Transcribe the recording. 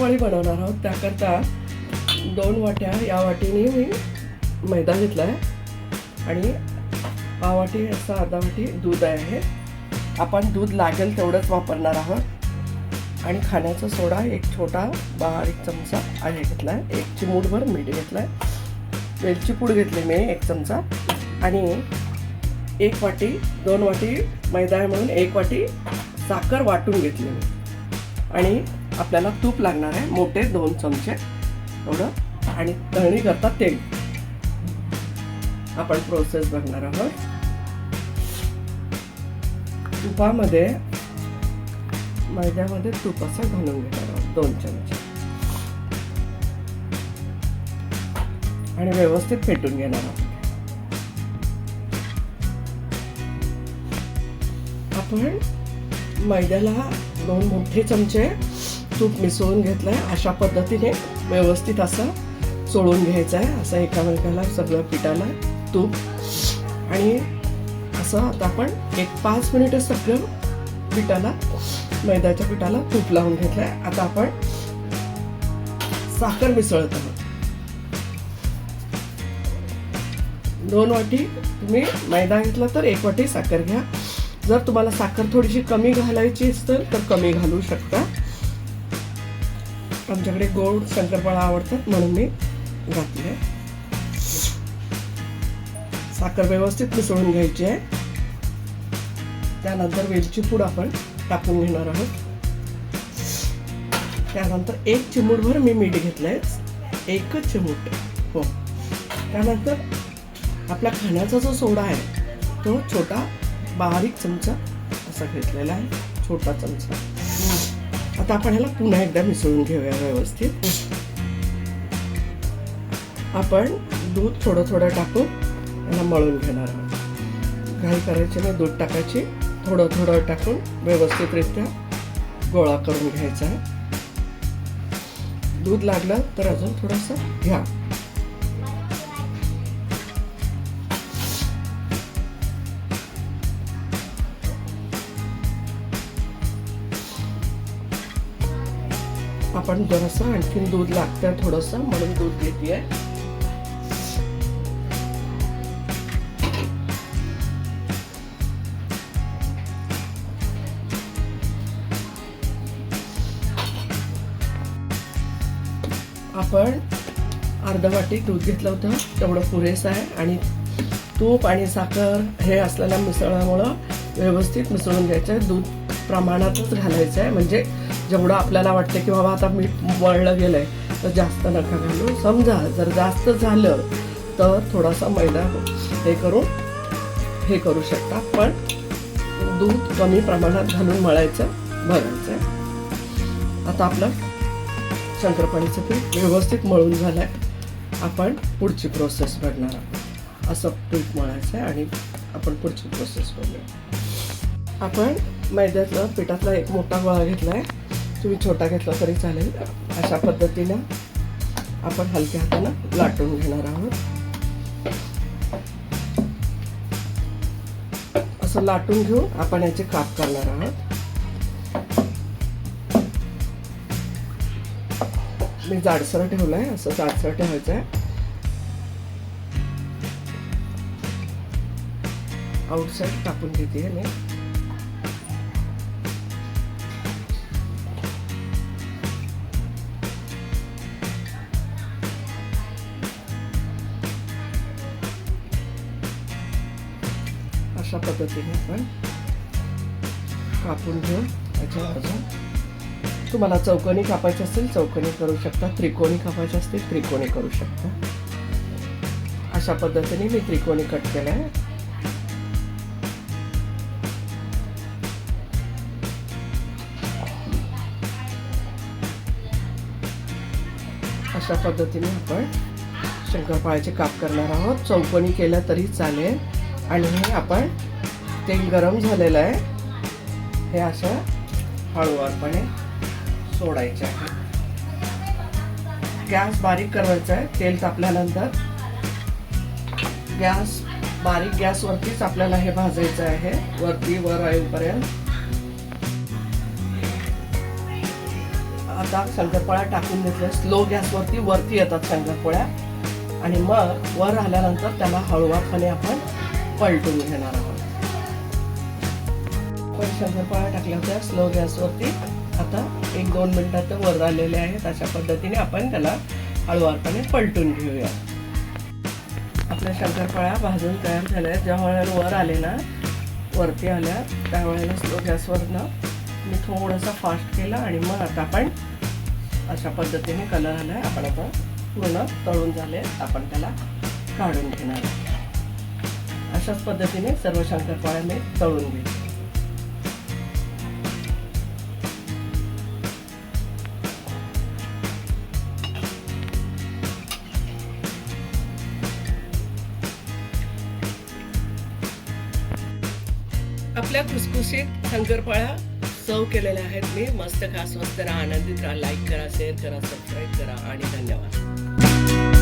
शंकरपाळी बनवणार आहोत. त्याकरता 2 वाट्या या वाटीने मी मैदा घेतला आहे आणि पाव वाटी असा अर्धा वाटी दूध आहे. आपण दूध लागेल तेवढंच वापरणार आहोत. आणि खाण्याचा सोडा एक छोटा बारीक चमचा आहे घेतला आहे. 1 चिमूटभर मीठ घेतलं आहे. वेलची पूड घेतली मी 1 चमचा. आणि 1 वाटी 2 वाटी मैदा आहे म्हणून 1 वाटी साखर वाटून घेतली मी. आणि आपल्याला तूप लागणार आहे मोठे 2 चमचे एवढं. आणि तळणी करता तेल. आपण प्रोसेस बघणार आहोत. तुपामध्ये मैद्यामध्ये तूप असं घालून घेणार आहोत 2 चमचे आणि व्यवस्थित फेटून घेणार आहोत. आपण मैद्याला 2 मोठे चमचे तूप मिसळून घेतलंय. अशा पद्धतीने व्यवस्थित असं चोळून घ्यायचं आहे. असं एकामेकाला सगळं पिठाला तूप. आणि असं आता आपण 5 मिनिटं सगळं पिठाला मैद्याच्या पिठाला तूप लावून घेतलंय. आता आपण साखर मिसळत आहोत. 2 वाटी तुम्ही मैदा घेतला तर 1 वाटी साखर घ्या. जर तुम्हाला साखर थोडीशी कमी घालायची असेल तर कमी घालू शकता. आमच्याकडे गोड शंकरपाळा आवडतात म्हणून मी घातले. साखर व्यवस्थित मिसळून घ्यायची आहे. त्यानंतर वेलची पूड आपण टाकून घेणार आहोत. त्यानंतर 1 चिमूटभर मी मीठ घेतलंय. 1 चिमूट हो. त्यानंतर आपला खाण्याचा जो सोडा आहे तो छोटा बारीक चमचा असा घेतलेला आहे. छोटा चमचा. आता आपण ह्याला पुन्हा एकदा मिसळून घेऊया व्यवस्थित. आपण दूध थोडं थोडं टाकून याला मळून घेणार आहोत. घाई करायची नाही. दूध टाकायची थोडं थोडं टाकून व्यवस्थितरित्या गोळा करून घ्यायचा आहे. दूध लागलं तर अजून थोडंसं घ्या. आपण जरासं आणखीन दूध लागतंय थोडंसं म्हणून दूध घेतेय. आपण अर्धा वाटी दूध घेतलं होतं तेवढं पुरेसं आहे. आणि तूप आणि साखर हे असलेल्या मिसळामुळं व्यवस्थित मिसळून घ्यायचं आहे. दूध प्रमाणातच घालायचं आहे. म्हणजे जेवढं आपल्याला वाटतं की बाबा आता मीठ वळलं गेलंय तर जास्त नका घालू. समजा जर जास्त झालं तर थोडासा मैदा हे करू शकता. पण दूध कमी प्रमाणात घालून मळायचं बघायचं आहे. आता आपलं शंकरपाळीचं पीठ व्यवस्थित मळून झालंय. आपण पुढची प्रोसेस बघणार आहोत. असं पीठ मळायचं आहे आणि आपण पुढची प्रोसेस बघूया. आपण मैद्यातला पिठातला एक मोठा गोळा घेतला आहे. तुम्ही छोटा घेतला तरी चालेल. अशा पद्धतीनं आपण हलक्या हातानं लाटून घेणार आहोत. असं लाटून घेऊन आपण याचे काप करणार आहोत. मी जाडसर ठेवलंय. असं जाडसर ठेवायचं आहे. आउटसाइड टाकून घेते मी. अशा पद्धतीने आपण कापून घेऊन याच्या बाजून तुम्हाला चौकोनी कापायचे असेल चौकोनी करू शकता. त्रिकोणी कापायचे असतील त्रिकोणी करू शकता. अशा पद्धतीने मी त्रिकोणी कट केला आहे. अशा पद्धतीने आपण शंकरपाळ्याचे काप करणार आहोत. चौकोनी केलं तरी चालेल. आणि हे आपण तेल गरम झालेलं आहे. हे असं हळूवारपणे सोडायचे आहे. गॅस बारीक करायचा आहे. तेल तापल्यानंतर बारीक गॅसवरतीच आपल्याला हे भाजायचं आहे. वर येईपर्यंत आता शंकरपाळ्या टाकून घेतल्या. स्लो गॅसवरती वरती येतात शंकरपोळ्या आणि मग वर आल्यानंतर त्याला हळूवारपणे आपण पलटून घेणार आहोत. पण शंकरपाळ्या टाकल्या होत्या स्लो गॅसवरती. आता 1-2 मिनिटात ते वर आलेले आहेत. अशा पद्धतीने आपण त्याला हळूवारपणे पलटून घेऊया. आपल्या शंकरपाळ्या भाजून तयार झाल्या. ज्या वेळेला वर आले ना, वरती आल्या त्यावेळेला स्लो गॅसवरनं मी थोडंसं फास्ट केलं आणि मग आता आपण अशा पद्धतीने कलर आला आहे. आपण आता पूर्ण तळून झाले. आपण त्याला काढून घेणार. अशाच पद्धतीने सर्व शंकरपाळ्या मी तळून घेते. आपल्या खुसखुशीत शंकरपाळ्या सर्व केलेल्या आहेत मी. मस्त खा, स्वस्त राहा, आनंदित राहा. लाईक करा, शेअर करा, सबस्क्राईब करा आणि धन्यवाद.